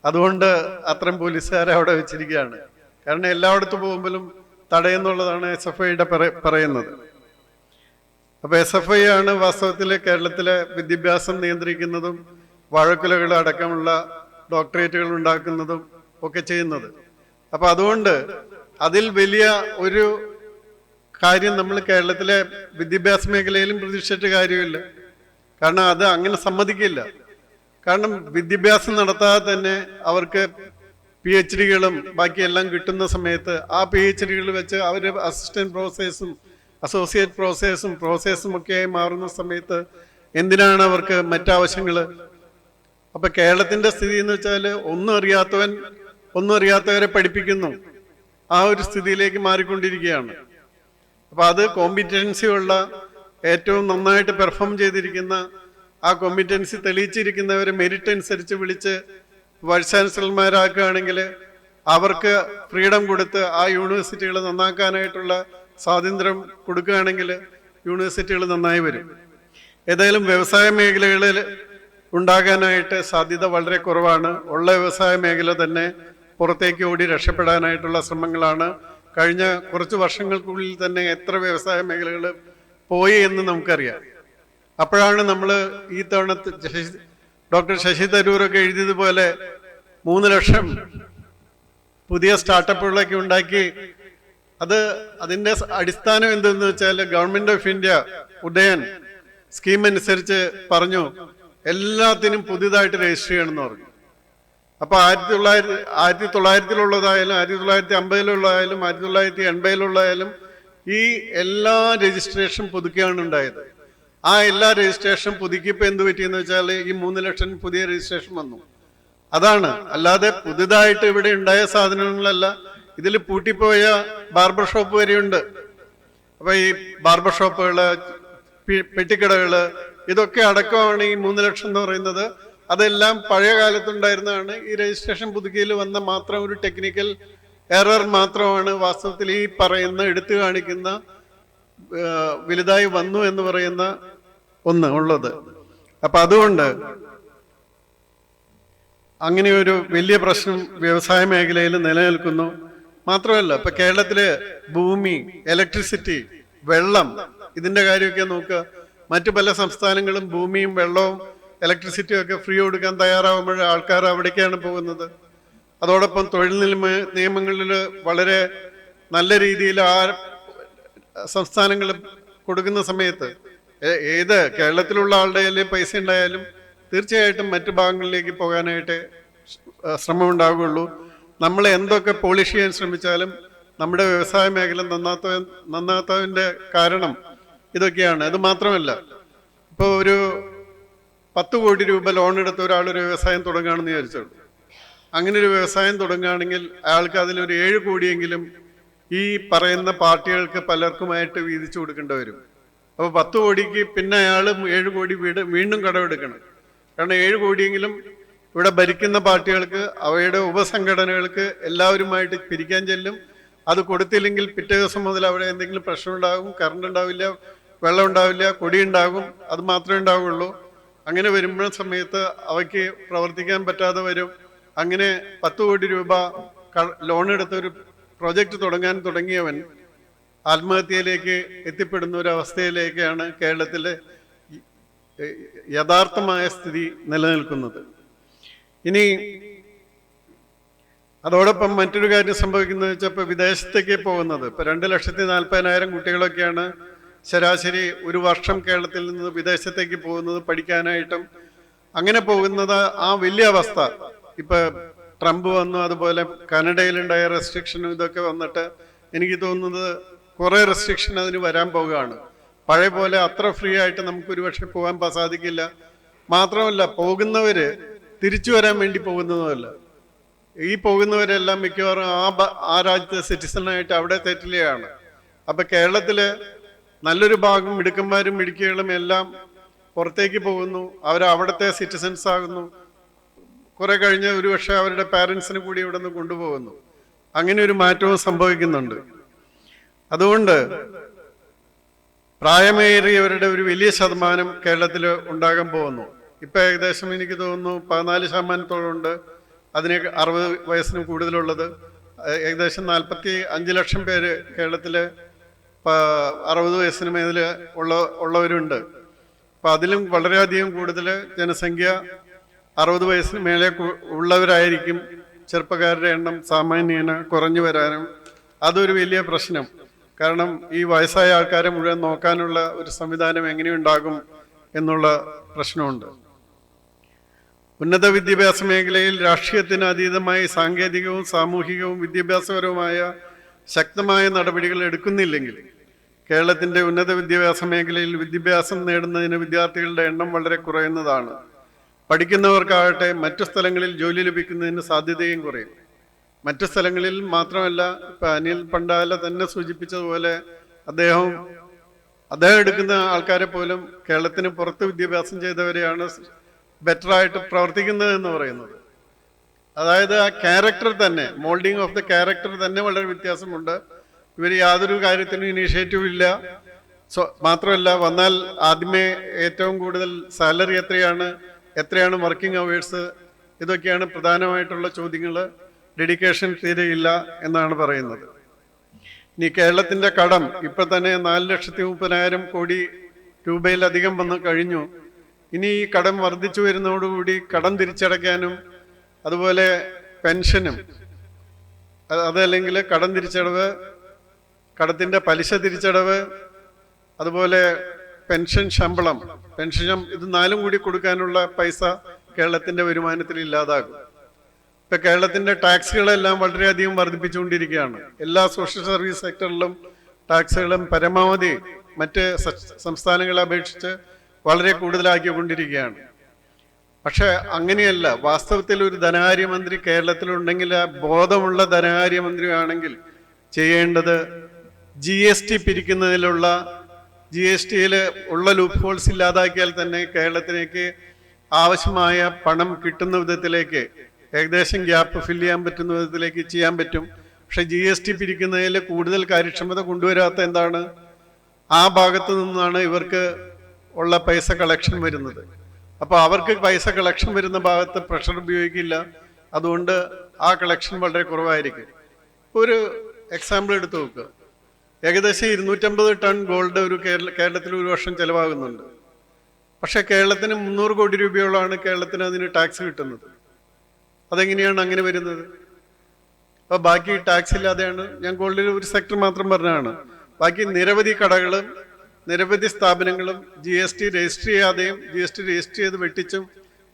A: അതുകൊണ്ട് അത്രയും പോലീസുകാരെ അവിടെ വെച്ചിരിക്കുകയാണ്. കാരണം എല്ലായിടത്തും പോകുമ്പോഴും തടയുന്നുള്ളതാണ് SFIയുടെ പറയുന്നത്. അപ്പോൾ SFI ആണ് വാസ്തവത്തിൽ കേരളത്തിലെ വിദ്യാഭ്യാസം നിയന്ത്രിക്കുന്നതും വാഴക്കുലകൾ അടക്കമുള്ള ഡോക്ടറേറ്റുകൾ ഉണ്ടാക്കുന്നതും ഒക്കെ ചെയ്യുന്നത്. അപ്പം അതുകൊണ്ട് അതിൽ വലിയ ഒരു കാര്യം നമ്മൾ കേരളത്തിലെ വിദ്യാഭ്യാസ മേഖലയിലും പ്രതീക്ഷിച്ചിട്ട് കാര്യമില്ല. കാരണം അത് അങ്ങനെ സമ്മതിക്കില്ല. കാരണം വിദ്യാഭ്യാസം നടത്താതെ തന്നെ അവർക്ക് PhDകളും ബാക്കിയെല്ലാം കിട്ടുന്ന സമയത്ത് ആ PhDകൾ വെച്ച് അവർ അസിസ്റ്റന്റ് പ്രൊഫസേഴ്സും അസോസിയേറ്റ് പ്രൊഫസേഴ്സും ഒക്കെയായി മാറുന്ന സമയത്ത് എന്തിനാണ് അവർക്ക് മറ്റാവശ്യങ്ങൾ? അപ്പം കേരളത്തിൻ്റെ സ്ഥിതി എന്ന് വെച്ചാൽ ഒന്നും അറിയാത്തവരെ പഠിപ്പിക്കുന്നു, ആ ഒരു സ്ഥിതിയിലേക്ക് മാറിക്കൊണ്ടിരിക്കുകയാണ്. അപ്പം അത് കോമ്പിറ്റൻസി ഉള്ള ഏറ്റവും നന്നായിട്ട് പെർഫോം ചെയ്തിരിക്കുന്ന ആ കോമ്പിറ്റൻസി തെളിയിച്ചിരിക്കുന്നവരെ മെറിറ്റ് അനുസരിച്ച് വിളിച്ച് വൈസ് ചാൻസലർമാരാക്കുകയാണെങ്കിൽ അവർക്ക് ഫ്രീഡം കൊടുത്ത് ആ യൂണിവേഴ്സിറ്റികൾ നന്നാക്കാനായിട്ടുള്ള സ്വാതന്ത്ര്യം കൊടുക്കുകയാണെങ്കിൽ യൂണിവേഴ്സിറ്റികൾ നന്നായി വരും. ഏതായാലും വ്യവസായ മേഖലകളിൽ ഉണ്ടാകാനായിട്ട് സാധ്യത വളരെ കുറവാണ്. ഉള്ള വ്യവസായ മേഖല തന്നെ പുറത്തേക്ക് ഓടി രക്ഷപ്പെടാനായിട്ടുള്ള ശ്രമങ്ങളാണ്. കഴിഞ്ഞ കുറച്ച് വർഷങ്ങൾക്കുള്ളിൽ തന്നെ എത്ര വ്യവസായ മേഖലകൾ പോയി എന്ന് നമുക്കറിയാം. അപ്പോഴാണ് നമ്മൾ ഈ തവണ ഡോക്ടർ ശശി തരൂരൊക്കെ എഴുതിയതുപോലെ 3 ലക്ഷം പുതിയ സ്റ്റാർട്ടപ്പുകളൊക്കെ ഉണ്ടാക്കി. അതിൻ്റെ അടിസ്ഥാനം എന്തെന്ന് വെച്ചാൽ government of India Udayan scheme അനുസരിച്ച് പറഞ്ഞു എല്ലാത്തിനും പുതിയതായിട്ട് രജിസ്റ്റർ ചെയ്യണമെന്ന് പറഞ്ഞു. അപ്പൊ 1900-ലുള്ളതായാലും 1950-ലുള്ളതായാലും 1980-ലുള്ളതായാലും ഈ എല്ലാ രജിസ്ട്രേഷൻ പുതുക്കുകയാണ് ഉണ്ടായത്. ആ എല്ലാ രജിസ്ട്രേഷൻ പുതുക്കിയപ്പോൾ എന്ത് പറ്റിയെന്ന് വെച്ചാൽ ഈ 3 ലക്ഷം പുതിയ രജിസ്ട്രേഷൻ വന്നു. അതാണ്, അല്ലാതെ പുതുതായിട്ട് ഇവിടെ ഉണ്ടായ സാധനങ്ങളല്ല. ഇതിൽ പൂട്ടിപ്പോയ ബാർബർ ഷോപ്പ് വരെയുണ്ട്. അപ്പൊ ഈ ബാർബർ ഷോപ്പുകള്, പെട്ടിക്കടകള്, ഇതൊക്കെ അടക്കമാണ് ഈ 3 ലക്ഷം എന്ന് പറയുന്നത്. അതെല്ലാം പഴയ കാലത്തുണ്ടായിരുന്നതാണ്. ഈ രജിസ്ട്രേഷൻ പുതുക്കിയിൽ വന്ന മാത്രം ഒരു ടെക്നിക്കൽ എറർ മാത്രമാണ് വാസ്തവത്തിൽ ഈ പറയുന്ന എടുത്തു കാണിക്കുന്ന വലുതായി വന്നു എന്ന് പറയുന്ന ഒന്ന് ഉള്ളത്. അപ്പൊ അതുകൊണ്ട് അങ്ങനെ ഒരു വലിയ പ്രശ്നം വ്യവസായ മേഖലയിൽ നിലനിൽക്കുന്നു. മാത്രമല്ല ഇപ്പൊ കേരളത്തില് ഭൂമി, ഇലക്ട്രിസിറ്റി, വെള്ളം, ഇതിന്റെ കാര്യമൊക്കെ നോക്കുക. മറ്റു പല സംസ്ഥാനങ്ങളും ഭൂമിയും വെള്ളവും ഇലക്ട്രിസിറ്റിയും ഒക്കെ ഫ്രീ കൊടുക്കാൻ തയ്യാറാവുമ്പോൾ ആൾക്കാർ അവിടേക്കാണ് പോകുന്നത്. അതോടൊപ്പം തൊഴിൽ നിയമങ്ങളിൽ വളരെ നല്ല രീതിയിൽ ആ സംസ്ഥാനങ്ങൾ കൊടുക്കുന്ന സമയത്ത് ഏത് കേരളത്തിലുള്ള ആളുടെ കയ്യിൽ പൈസ ഉണ്ടായാലും തീർച്ചയായിട്ടും മറ്റു ഭാഗങ്ങളിലേക്ക് പോകാനായിട്ട് ശ്രമമുണ്ടാവുകയുള്ളൂ. നമ്മൾ എന്തൊക്കെ പോളിഷ് ചെയ്യാൻ ശ്രമിച്ചാലും നമ്മുടെ വ്യവസായ മേഖല നന്നാത്തതിൻ്റെ കാരണം ഇതൊക്കെയാണ്. അത് മാത്രമല്ല, ഇപ്പോൾ ഒരു 10 കോടി രൂപ ലോൺ എടുത്ത ഒരാളൊരു വ്യവസായം തുടങ്ങുകയാണെന്ന് വിചാരിച്ചോളൂ. അങ്ങനെ ഒരു വ്യവസായം തുടങ്ങുകയാണെങ്കിൽ അയാൾക്ക് അതിലൊരു 7 കോടിയെങ്കിലും ഈ പറയുന്ന പാർട്ടികൾക്ക് പലർക്കുമായിട്ട് വീതിച്ചു കൊടുക്കേണ്ടി വരും. അപ്പോൾ 10 കോടിക്ക് പിന്നെ അയാൾ 7 കോടി വീണ്ടും കടമെടുക്കണം. കാരണം 7 കോടിയെങ്കിലും ഇവിടെ ഭരിക്കുന്ന പാർട്ടികൾക്ക്, അവയുടെ ഉപസംഘടനകൾക്ക് എല്ലാവരുമായിട്ട് പിരിക്കാൻ ചെല്ലും. അത് കൊടുത്തില്ലെങ്കിൽ പിറ്റേ ദിവസം മുതൽ അവിടെ എന്തെങ്കിലും പ്രശ്നം ഉണ്ടാകും. കറണ്ട് ഉണ്ടാവില്ല, വെള്ളം ഉണ്ടാവില്ല, കൊടി ഉണ്ടാകും. അത് മാത്രമേ ഉണ്ടാവുകയുള്ളൂ. അങ്ങനെ വരുമ്പോൾ സമയത്ത് അവയ്ക്ക് പ്രവർത്തിക്കാൻ പറ്റാതെ വരും. അങ്ങനെ 10 കോടി രൂപ ലോൺ എടുത്ത ഒരു പ്രോജക്റ്റ് തുടങ്ങിയവൻ ആത്മഹത്യയിലേക്ക് എത്തിപ്പെടുന്ന ഒരു അവസ്ഥയിലേക്കാണ് കേരളത്തിലെ യഥാർത്ഥമായ സ്ഥിതി നിലനിൽക്കുന്നത്. ഇനി അതോടൊപ്പം മറ്റൊരു കാര്യം സംഭവിക്കുന്നത് വെച്ചാൽ ഇപ്പൊ വിദേശത്തേക്ക് പോകുന്നത്, ഇപ്പൊ 2,40,000 കുട്ടികളൊക്കെയാണ് ശരാശരി ഒരു വർഷം കേരളത്തിൽ നിന്ന് വിദേശത്തേക്ക് പോകുന്നത് പഠിക്കാനായിട്ടും. അങ്ങനെ പോകുന്നത് ആ വലിയ അവസ്ഥ ഇപ്പൊ ട്രംപ് വന്നു, അതുപോലെ കാനഡയിലുണ്ടായ റെസ്ട്രിക്ഷനും ഇതൊക്കെ വന്നിട്ട് എനിക്ക് തോന്നുന്നത് കുറെ റെസ്ട്രിക്ഷൻ അതിന് വരാൻ പോവുകയാണ്. പഴയ പോലെ അത്ര ഫ്രീ ആയിട്ട് നമുക്ക് ഒരുപക്ഷെ പോകാൻ സാധിക്കില്ല. മാത്രമല്ല, പോകുന്നവര് തിരിച്ചു വരാൻ വേണ്ടി പോകുന്നതുമല്ല. ഈ പോകുന്നവരെല്ലാം മിക്കവാറും ആ രാജ്യത്തെ സിറ്റിസണായിട്ട് അവിടെ സെറ്റിലാണ്. അപ്പൊ കേരളത്തില് നല്ലൊരു ഭാഗം മിടുക്കന്മാരും മിടുക്കികളും എല്ലാം പുറത്തേക്ക് പോകുന്നു. അവിടുത്തെ സിറ്റിസൺസ് ആകുന്നു. കുറെ കഴിഞ്ഞ് ഒരുപക്ഷെ അവരുടെ പാരൻസിന് കൂടി ഇവിടെ നിന്ന് കൊണ്ടുപോകുന്നു. അങ്ങനെ ഒരു മാറ്റവും സംഭവിക്കുന്നുണ്ട്. അതുകൊണ്ട് പ്രായമേറിയവരുടെ ഒരു വലിയ ശതമാനം കേരളത്തിൽ ഉണ്ടാകാൻ പോകുന്നു. ഇപ്പൊ ഏകദേശം എനിക്ക് തോന്നുന്നു 14% ഉണ്ട് അതിന് 60 വയസ്സിന് കൂടുതലുള്ളത്. ഏകദേശം 45 ലക്ഷം പേര് കേരളത്തില് 60 വയസ്സിന് മേലിൽ ഉള്ളവരുണ്ട്. അപ്പൊ അതിലും വളരെയധികം കൂടുതൽ ജനസംഖ്യ 60 വയസ്സിന് മേലെ ഉള്ളവരായിരിക്കും. ചെറുപ്പക്കാരുടെ എണ്ണം സാമാന്യേന കുറഞ്ഞു വരാനും അതൊരു വലിയ പ്രശ്നം. കാരണം ഈ വയസ്സായ ആൾക്കാരെ മുഴുവൻ നോക്കാനുള്ള ഒരു സംവിധാനം എങ്ങനെയുണ്ടാകും എന്നുള്ള പ്രശ്നമുണ്ട്. ഉന്നത വിദ്യാഭ്യാസ മേഖലയിൽ രാഷ്ട്രീയത്തിന് അതീതമായി സാങ്കേതികവും സാമൂഹികവും വിദ്യാഭ്യാസപരവുമായ ശക്തമായ നടപടികൾ എടുക്കുന്നില്ലെങ്കിൽ കേരളത്തിന്റെ ഉന്നത വിദ്യാഭ്യാസ മേഖലയിൽ വിദ്യാഭ്യാസം നേടുന്നതിന് വിദ്യാർത്ഥികളുടെ എണ്ണം വളരെ കുറയുന്നതാണ്. പഠിക്കുന്നവർക്കാകട്ടെ മറ്റു സ്ഥലങ്ങളിൽ ജോലി ലഭിക്കുന്നതിന് സാധ്യതയും കുറയും. മറ്റു സ്ഥലങ്ങളിൽ മാത്രമല്ല, ഇപ്പൊ അനിൽ പണ്ടാല തന്നെ സൂചിപ്പിച്ചതുപോലെ അദ്ദേഹം എടുക്കുന്ന ആൾക്കാരെ പോലും കേരളത്തിന് പുറത്ത് വിദ്യാഭ്യാസം ചെയ്തവരെയാണ് ബെറ്ററായിട്ട് പ്രവർത്തിക്കുന്നത് എന്ന് പറയുന്നത്. അതായത് ആ ക്യാരക്ടർ തന്നെ, മോൾഡിങ് ഓഫ് ദ ക്യാരക്ടർ തന്നെ വളരെ വ്യത്യാസമുണ്ട്. ഇവർ യാതൊരു കാര്യത്തിനും ഇനീഷ്യേറ്റീവ് ഇല്ല. മാത്രമല്ല, വന്നാൽ ആദ്യമേ ഏറ്റവും കൂടുതൽ സാലറി എത്രയാണ് വർക്കിംഗ് അവേഴ്സ്, ഇതൊക്കെയാണ് പ്രധാനമായിട്ടുള്ള ചോദ്യങ്ങൾ. ഡെഡിക്കേഷൻ തീരെയില്ല എന്നാണ് പറയുന്നത്. ഇനി കേരളത്തിന്റെ കടം ഇപ്പൊ തന്നെ 4,30,000 കോടി രൂപയിലധികം വന്ന് കഴിഞ്ഞു. ഇനി ഈ കടം വർദ്ധിച്ചു വരുന്നതോടുകൂടി കടം തിരിച്ചടയ്ക്കാനും അതുപോലെ പെൻഷനും അതല്ലെങ്കിൽ കടം തിരിച്ചടവ്, കടത്തിന്റെ പലിശ തിരിച്ചടവ്, അതുപോലെ പെൻഷൻ, ശമ്പളം, ഇത് 4 കൂടി കൊടുക്കാനുള്ള പൈസ കേരളത്തിന്റെ വരുമാനത്തിൽ ഇല്ലാതാകും. ഇപ്പൊ കേരളത്തിന്റെ ടാക്സുകളെല്ലാം വളരെയധികം വർദ്ധിപ്പിച്ചുകൊണ്ടിരിക്കുകയാണ്. എല്ലാ സോഷ്യൽ സർവീസ് സെക്ടറിലും ടാക്സുകളും പരമാവധി മറ്റ് സംസ്ഥാനങ്ങളെ അപേക്ഷിച്ച് വളരെ കൂടുതലാക്കിക്കൊണ്ടിരിക്കുകയാണ്. പക്ഷെ അങ്ങനെയല്ല. വാസ്തവത്തിൽ ഒരു ധനകാര്യമന്ത്രി കേരളത്തിലുണ്ടെങ്കിൽ, ആ ബോധമുള്ള ധനകാര്യമന്ത്രിയാണെങ്കിൽ ചെയ്യേണ്ടത് GST പിരിക്കുന്നതിലുള്ള GST ഉള്ള ലൂപ്പ് ഹോൾസ് ഇല്ലാതാക്കിയാൽ തന്നെ കേരളത്തിലേക്ക് ആവശ്യമായ പണം കിട്ടുന്ന വിധത്തിലേക്ക് ഏകദേശം ഗ്യാപ്പ് ഫില്ല് ചെയ്യാൻ പറ്റുന്ന വിധത്തിലേക്ക് ചെയ്യാൻ പറ്റും. പക്ഷെ GST പിരിക്കുന്നതിൽ കൂടുതൽ കാര്യക്ഷമത കൊണ്ടുവരാത്ത എന്താണ്, ആ ഭാഗത്തു നിന്നാണ് ഇവർക്ക് ഉള്ള പൈസ കളക്ഷൻ വരുന്നത്. അപ്പോൾ അവർക്ക് പൈസ കളക്ഷൻ വരുന്ന ഭാഗത്ത് പ്രഷർ ഉപയോഗിക്കില്ല, അതുകൊണ്ട് ആ കളക്ഷൻ വളരെ കുറവായിരിക്കും. ഒരു എക്സാമ്പിൾ എടുത്തു നോക്കുക. ഏകദേശം 250 ടൺ ഗോൾഡ് ഒരു കേരളത്തിൽ ഒരു വർഷം ചെലവാകുന്നുണ്ട്. പക്ഷെ കേരളത്തിന് 300 കോടി രൂപയോളമാണ് കേരളത്തിന് അതിന് ടാക്സ് കിട്ടുന്നത്. അതെങ്ങനെയാണ് അങ്ങനെ വരുന്നത്? അപ്പോൾ ബാക്കി ടാക്സ് ഇല്ലാതെയാണ്, ഞാൻ ഗോൾഡിൽ ഒരു സെക്ടർ മാത്രം പറഞ്ഞതാണ്, ബാക്കി നിരവധി കടകളും നിരവധി സ്ഥാപനങ്ങളും GST രജിസ്റ്റർ ചെയ്യാതെയും GST രജിസ്റ്റർ ചെയ്ത് വെട്ടിച്ചും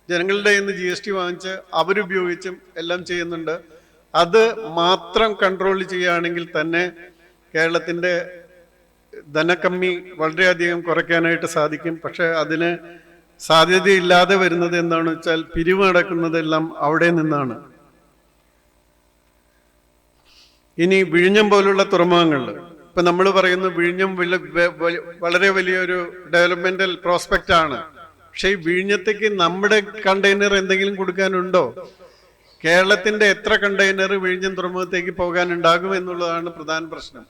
A: ജനങ്ങളുടെ കയ്യിൽ നിന്ന് GST വാങ്ങിച്ച് അവരുപയോഗിച്ചും എല്ലാം ചെയ്യുന്നുണ്ട്. അത് മാത്രം കൺട്രോൾ ചെയ്യുകയാണെങ്കിൽ തന്നെ കേരളത്തിൻ്റെ ധനക്കമ്മി വളരെയധികം കുറയ്ക്കാനായിട്ട് സാധിക്കും. പക്ഷെ അതിന് സാധ്യതയില്ലാതെ വരുന്നത് എന്താണെന്ന് വെച്ചാൽ പിരിവ് നടക്കുന്നതെല്ലാം അവിടെ നിന്നാണ്. ഇനി വിഴിഞ്ഞം പോലുള്ള തുറമുഖങ്ങളിൽ ഇപ്പൊ നമ്മൾ പറയുന്നു വിഴിഞ്ഞം വളരെ വലിയൊരു ഡെവലപ്മെന്റൽ പ്രോസ്പെക്റ്റ് ആണ്. പക്ഷെ ഈ വിഴിഞ്ഞത്തേക്ക് നമ്മുടെ കണ്ടെയ്നർ എന്തെങ്കിലും കൊടുക്കാനുണ്ടോ? കേരളത്തിന്റെ എത്ര കണ്ടെയ്നർ വിഴിഞ്ഞം തുറമുഖത്തേക്ക് പോകാനുണ്ടാകും എന്നുള്ളതാണ് പ്രധാന പ്രശ്നം.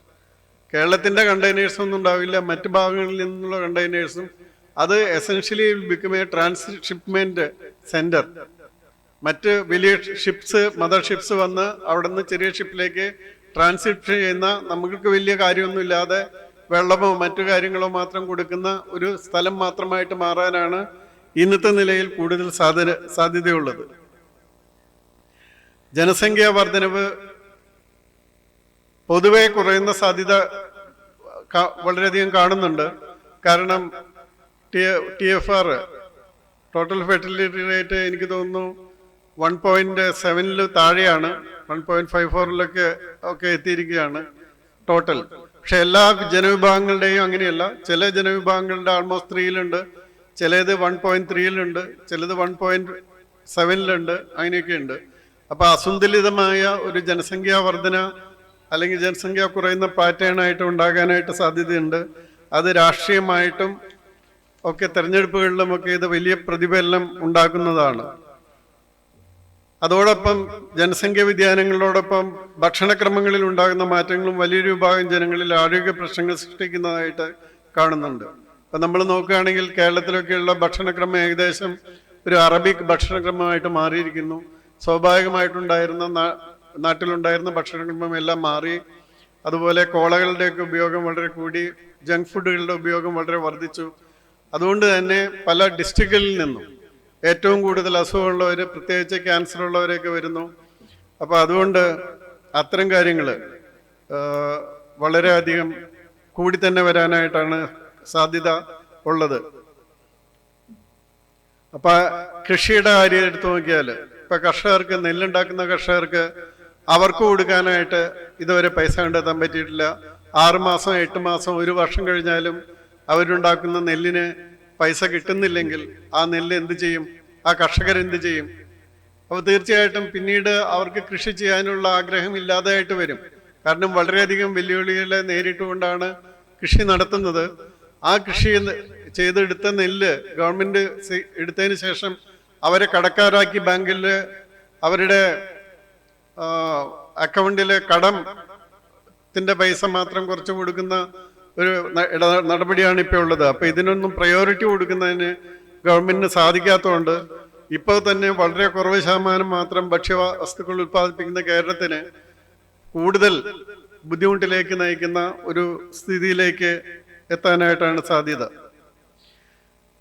A: കേരളത്തിന്റെ കണ്ടെയ്നേഴ്സ് ഒന്നും ഉണ്ടാവില്ല, മറ്റു ഭാഗങ്ങളിൽ നിന്നുള്ള കണ്ടെയ്നേഴ്സും. അത് essentially become A transshipment centre. മറ്റ് വലിയ ഷിപ്സ്, മദർ ഷിപ്സ് വന്ന് അവിടെ നിന്ന് ചെറിയ ഷിപ്പിലേക്ക് ട്രാൻസിറ്റ് ചെയ്യുന്ന, നമുക്ക് വലിയ കാര്യമൊന്നുമില്ലാതെ വെള്ളമോ മറ്റു കാര്യങ്ങളോ മാത്രം കൊടുക്കുന്ന ഒരു സ്ഥലം മാത്രമായിട്ട് മാറാനാണ് ഇന്നത്തെ നിലയിൽ കൂടുതൽ സാധ്യതയുള്ളത്. ജനസംഖ്യാ വർധനവ് പൊതുവെ കുറയുന്ന സാധ്യത വളരെയധികം കാണുന്നുണ്ട്. കാരണം TFR ടോട്ടൽ ഫെർട്ടിലിറ്റി റേറ്റ് എനിക്ക് തോന്നുന്നു 1.7 താഴെയാണ്, 1.54 ഒക്കെ എത്തിയിരിക്കുകയാണ് ടോട്ടൽ. പക്ഷെ എല്ലാ ജനവിഭാഗങ്ങളുടെയും അങ്ങനെയല്ല. ചില ജനവിഭാഗങ്ങളുടെ ആൾമോസ്റ്റ് 3 ചിലത് 1.3 ചിലത് 1.7 അങ്ങനെയൊക്കെ ഉണ്ട്. അപ്പൊ അസന്തുലിതമായ ഒരു ജനസംഖ്യാ വർധന അല്ലെങ്കിൽ ജനസംഖ്യ കുറയുന്ന പാറ്റേൺ ആയിട്ട് ഉണ്ടാകാനായിട്ട് സാധ്യതയുണ്ട്. അത് രാഷ്ട്രീയമായിട്ടും ഒക്കെ തെരഞ്ഞെടുപ്പുകളിലും ഒക്കെ ഇത് വലിയ പ്രതിഫലനം ഉണ്ടാക്കുന്നതാണ്. അതോടൊപ്പം ജനസംഖ്യ വ്യതിയാനങ്ങളോടൊപ്പം ഭക്ഷണക്രമങ്ങളിൽ ഉണ്ടാകുന്ന മാറ്റങ്ങളും വലിയൊരു വിഭാഗം ജനങ്ങളിൽ ആരോഗ്യ പ്രശ്നങ്ങൾ സൃഷ്ടിക്കുന്നതായിട്ട് കാണുന്നുണ്ട്. അപ്പം നമ്മൾ നോക്കുകയാണെങ്കിൽ കേരളത്തിലൊക്കെയുള്ള ഭക്ഷണക്രമം ഏകദേശം ഒരു അറബിക് ഭക്ഷണക്രമമായിട്ട് മാറിയിരിക്കുന്നു. സ്വാഭാവികമായിട്ടുണ്ടായിരുന്ന നാട്ടിലുണ്ടായിരുന്ന ഭക്ഷണക്രമം എല്ലാം മാറി. അതുപോലെ കോളകളുടെയൊക്കെ ഉപയോഗം വളരെ കൂടി, ജങ്ക് ഫുഡുകളുടെ ഉപയോഗം വളരെ വർദ്ധിച്ചു. അതുകൊണ്ട് തന്നെ പല ഡിസ്ട്രിക്റ്റുകളിൽ നിന്നും ഏറ്റവും കൂടുതൽ അസുഖമുള്ളവർ, പ്രത്യേകിച്ച് ക്യാൻസർ ഉള്ളവരൊക്കെ വരുന്നു. അപ്പോൾ അതുകൊണ്ട് അത്തരം കാര്യങ്ങൾ വളരെയധികം കൂടി തന്നെ വരാനായിട്ടാണ് സാധ്യത ഉള്ളത്. അപ്പം കൃഷിയുടെ കാര്യം എടുത്തു നോക്കിയാൽ ഇപ്പം കർഷകർക്ക്, നെല്ലുണ്ടാക്കുന്ന കർഷകർക്ക് അവർക്ക് കൊടുക്കാനായിട്ട് ഇതുവരെ പൈസ കണ്ടെത്താൻ പറ്റിയിട്ടില്ല. 6 മാസം 8 മാസം 1 വർഷം കഴിഞ്ഞാലും അവരുണ്ടാക്കുന്ന നെല്ലിന് പൈസ കിട്ടുന്നില്ലെങ്കിൽ ആ നെല്ല് എന്ത് ചെയ്യും? ആ കർഷകർ എന്ത് ചെയ്യും? അപ്പോൾ തീർച്ചയായിട്ടും പിന്നീട് അവർക്ക് കൃഷി ചെയ്യാനുള്ള ആഗ്രഹം ഇല്ലാതെയായിട്ട് വരും. കാരണം വളരെയധികം വെല്ലുവിളികളെ നേരിട്ടുകൊണ്ടാണ് കൃഷി നടത്തുന്നത്. ആ കൃഷി ചെയ്തെടുത്ത നെല്ല് ഗവൺമെന്റ് എടുത്തതിന് ശേഷം അവരെ കടക്കാരാക്കി ബാങ്കിൽ അവരുടെ അക്കൗണ്ടിലെ കടത്തിന്റെ പൈസ മാത്രം കുറച്ച് കൊടുക്കുന്ന ഒരു നടപടിയാണ് ഇപ്പോൾ ഉള്ളത്. അപ്പൊ ഇതിനൊന്നും പ്രയോറിറ്റി കൊടുക്കുന്നതിന് ഗവൺമെന്റിന് സാധിക്കാത്തതുകൊണ്ട് ഇപ്പോൾ തന്നെ വളരെ കുറവ് ശതമാനം മാത്രം ഭക്ഷ്യവസ്തുക്കൾ ഉത്പാദിപ്പിക്കുന്ന കേരളത്തിന് കൂടുതൽ ബുദ്ധിമുട്ടിലേക്ക് നയിക്കുന്ന ഒരു സ്ഥിതിയിലേക്ക് എത്താനായിട്ടാണ് സാധ്യത.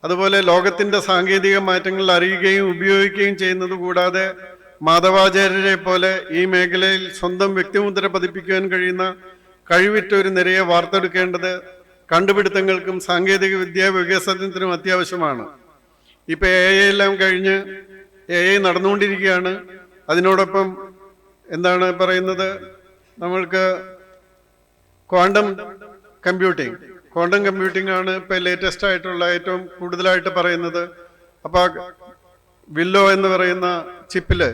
A: അതുപോലെ ലോകത്തിന്റെ സാങ്കേതിക മാറ്റങ്ങൾ അറിയുകയും ഉപയോഗിക്കുകയും ചെയ്യുന്നത് കൂടാതെ മാധവാചാര്യരെ പോലെ ഈ മേഖലയിൽ സ്വന്തം വ്യക്തിമുദ്ര പതിപ്പിക്കുവാൻ കഴിയുന്ന കഴിവിറ്റ ഒരു നിരയെ വാർത്തെടുക്കേണ്ടത് കണ്ടുപിടുത്തങ്ങൾക്കും സാങ്കേതിക വിദ്യാ വികസനത്തിനും അത്യാവശ്യമാണ്. ഇപ്പൊ AI എല്ലാം കഴിഞ്ഞ് AI നടന്നുകൊണ്ടിരിക്കുകയാണ്. അതിനോടൊപ്പം എന്താണ് പറയുന്നത്, നമ്മൾക്ക് ക്വാണ്ടം കമ്പ്യൂട്ടിംഗ് ആണ് ഇപ്പൊ ലേറ്റസ്റ്റ് ആയിട്ടുള്ള ഏറ്റവും കൂടുതലായിട്ട് പറയുന്നത്. അപ്പൊ വില്ലോ എന്ന് പറയുന്ന ചിപ്പില്